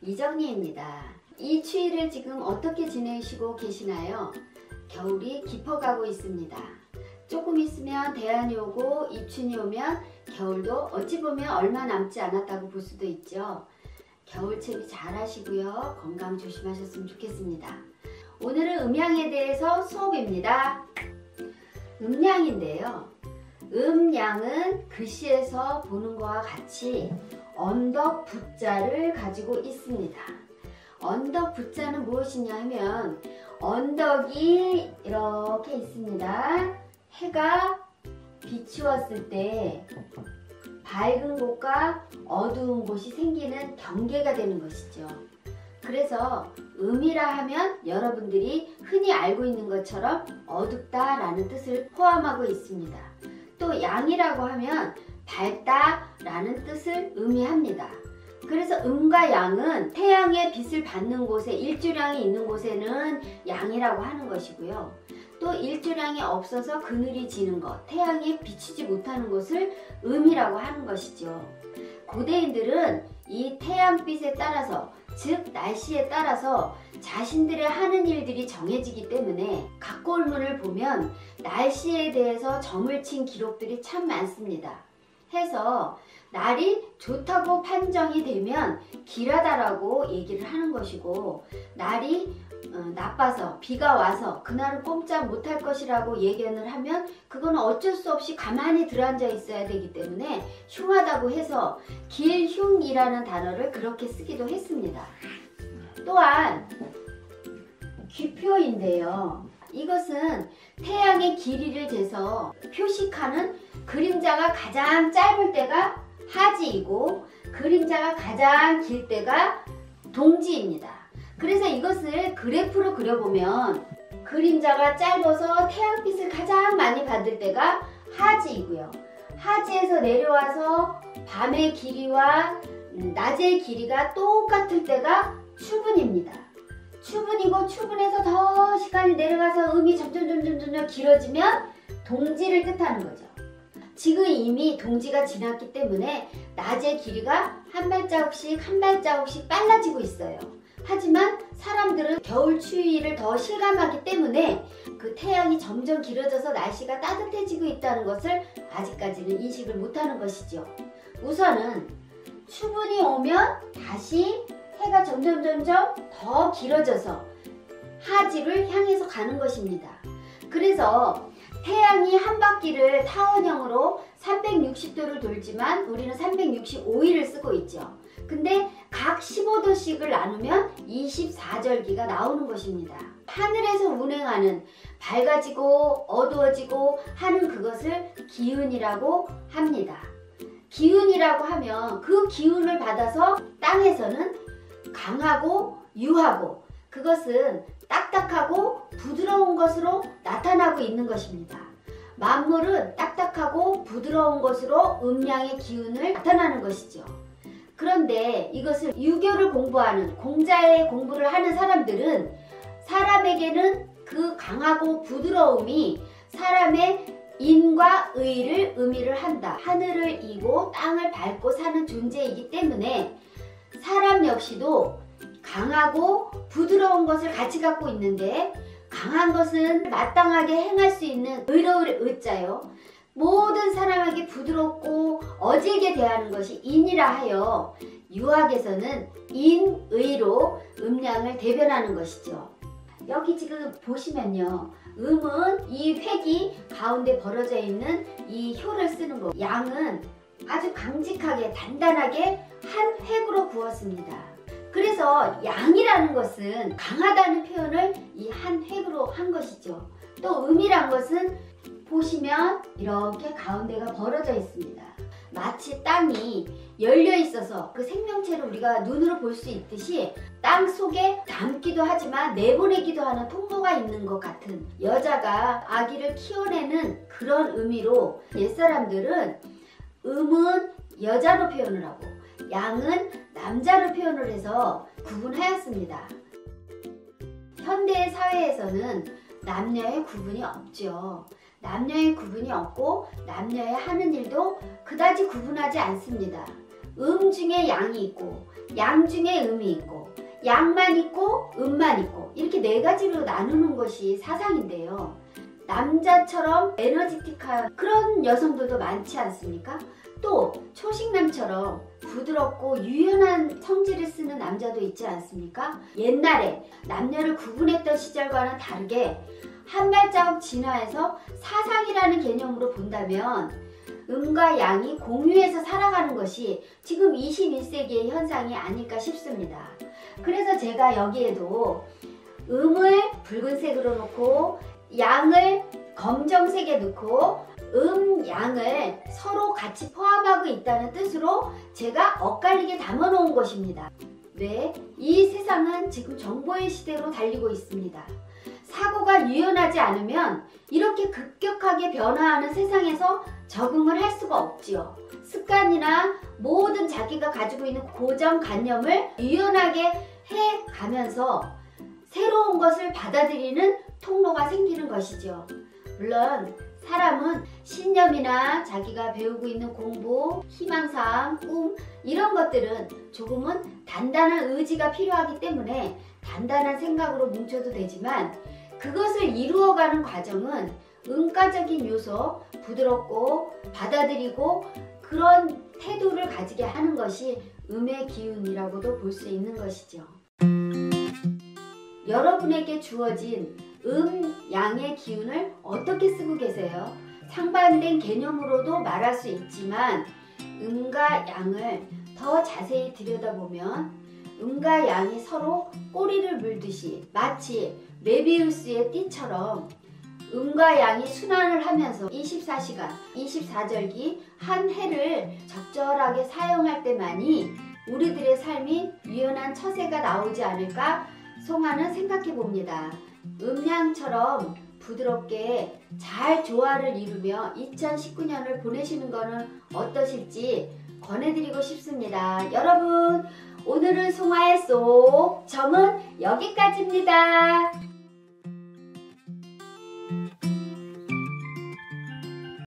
이정리입니다. 이 추위를 지금 어떻게 지내시고 계시나요? 겨울이 깊어가고 있습니다. 조금 있으면 대안이 오고 입춘이 오면 겨울도 어찌 보면 얼마 남지 않았다고 볼 수도 있죠. 겨울 채비 잘 하시고요. 건강 조심하셨으면 좋겠습니다. 오늘은 음양에 대해서 수업입니다. 음양인데요. 음양은 글씨에서 보는 것과 같이 언덕 부자를 가지고 있습니다. 언덕 부자는 무엇이냐 하면 언덕이 이렇게 있습니다. 해가 비추었을 때 밝은 곳과 어두운 곳이 생기는 경계가 되는 것이죠. 그래서 음이라 하면 여러분들이 흔히 알고 있는 것처럼 어둡다 라는 뜻을 포함하고 있습니다. 또 양이라고 하면 밝다 라는 뜻을 의미합니다. 그래서 음과 양은 태양의 빛을 받는 곳에 일조량이 있는 곳에는 양이라고 하는 것이고요. 또 일조량이 없어서 그늘이 지는 것, 태양이 비추지 못하는 곳을 음이라고 하는 것이죠. 고대인들은 이 태양빛에 따라서, 즉 날씨에 따라서 자신들의 하는 일들이 정해지기 때문에 각골문을 보면 날씨에 대해서 점을 친 기록들이 참 많습니다. 해서 날이 좋다고 판정이 되면 길하다라고 얘기를 하는 것이고, 날이 나빠서 비가 와서 그날은 꼼짝 못할 것이라고 예견을 하면 그건 어쩔 수 없이 가만히 들어앉아 있어야 되기 때문에 흉하다고 해서 길흉이라는 단어를 그렇게 쓰기도 했습니다. 또한 귀표인데요. 이것은 태양의 길이를 재서 표식하는 그림자가 가장 짧을 때가 하지이고 그림자가 가장 길 때가 동지입니다. 그래서 이것을 그래프로 그려보면 그림자가 짧아서 태양빛을 가장 많이 받을 때가 하지이고요. 하지에서 내려와서 밤의 길이와 낮의 길이가 똑같을 때가 추분입니다. 추분이고 추분에서 더 시간이 내려가서 음이 점점 길어지면 동지를 뜻하는 거죠. 지금 이미 동지가 지났기 때문에 낮의 길이가 한 발자국씩 빨라지고 있어요. 하지만 사람들은 겨울 추위를 더 실감하기 때문에 그 태양이 점점 길어져서 날씨가 따뜻해지고 있다는 것을 아직까지는 인식을 못하는 것이죠. 우선은 추분이 오면 다시 해가 점점 더 길어져서 하지를 향해서 가는 것입니다. 그래서 태양이 한 바퀴를 타원형으로 360도를 돌지만 우리는 365일을 쓰고 있죠. 근데 각 15도씩을 나누면 24절기가 나오는 것입니다. 하늘에서 운행하는 밝아지고 어두워지고 하는 그것을 기운이라고 합니다. 기운이라고 하면 그 기운을 받아서 땅에서는 강하고 유하고 그것은 딱딱하고 부드러운 것으로 나타나고 있는 것입니다. 만물은 딱딱하고 부드러운 것으로 음양의 기운을 나타나는 것이죠. 그런데 이것을 유교를 공부하는 공자의 공부를 하는 사람들은 사람에게는 그 강하고 부드러움이 사람의 인과 의를 의미를 한다. 하늘을 이고 땅을 밟고 사는 존재이기 때문에 사람 역시도 강하고 부드러운 것을 같이 갖고 있는데 강한 것은 마땅하게 행할 수 있는 의로울 의자요. 모든 사람에게 부드럽고 어질게 대하는 것이 인이라 하여 유학에서는 인의로 음양을 대변하는 것이죠. 여기 지금 보시면요. 음은 이 획이 가운데 벌어져 있는 이 효를 쓰는 거. 양은 아주 강직하게 단단하게 한 획으로 구웠습니다. 그래서 양이라는 것은 강하다는 표현을 이 한 획으로 한 것이죠. 또 음이란 것은 보시면 이렇게 가운데가 벌어져 있습니다. 마치 땅이 열려 있어서 그 생명체를 우리가 눈으로 볼 수 있듯이 땅 속에 담기도 하지만 내보내기도 하는 통로가 있는 것 같은, 여자가 아기를 키워내는 그런 의미로 옛사람들은 음은 여자로 표현을 하고 양은 남자로 표현을 해서 구분하였습니다. 현대 사회에서는 남녀의 구분이 없죠. 남녀의 구분이 없고 남녀의 하는 일도 그다지 구분하지 않습니다. 중에 양이 있고 양 중에 음이 있고 양만 있고 음만 있고 이렇게 네 가지로 나누는 것이 사상인데요. 남자처럼 에너지틱한 그런 여성들도 많지 않습니까? 또 초식남처럼 부드럽고 유연한 성질을 쓰는 남자도 있지 않습니까? 옛날에 남녀를 구분했던 시절과는 다르게 한 발자국 진화해서 사상이라는 개념으로 본다면 음과 양이 공유해서 살아가는 것이 지금 21세기의 현상이 아닐까 싶습니다. 그래서 제가 여기에도 음을 붉은색으로 놓고 양을 검정색에 넣고 양을 서로 같이 포함하고 있다는 뜻으로 제가 엇갈리게 담아 놓은 것입니다. 네, 이 세상은 지금 정보의 시대로 달리고 있습니다. 사고가 유연하지 않으면 이렇게 급격하게 변화하는 세상에서 적응을 할 수가 없지요. 습관이나 모든 자기가 가지고 있는 고정관념을 유연하게 해가면서 새로운 것을 받아들이는 통로가 생기는 것이죠. 물론 사람은 신념이나 자기가 배우고 있는 공부, 희망사항, 꿈 이런 것들은 조금은 단단한 의지가 필요하기 때문에 단단한 생각으로 뭉쳐도 되지만 그것을 이루어가는 과정은 음가적인 요소, 부드럽고 받아들이고 그런 태도를 가지게 하는 것이 음의 기운이라고도 볼 수 있는 것이죠. 여러분에게 주어진 양의 기운을 어떻게 쓰고 계세요? 상반된 개념으로도 말할 수 있지만 음과 양을 더 자세히 들여다보면 음과 양이 서로 꼬리를 물듯이 마치 메비우스의 띠처럼 음과 양이 순환을 하면서 24시간, 24절기 한 해를 적절하게 사용할 때만이 우리들의 삶이 유연한 처세가 나오지 않을까 송아는 생각해 봅니다. 음양처럼 부드럽게 잘 조화를 이루며 2019년을 보내시는 것은 어떠실지 권해드리고 싶습니다. 여러분, 오늘은 송아의 쏙 점은 여기까지입니다.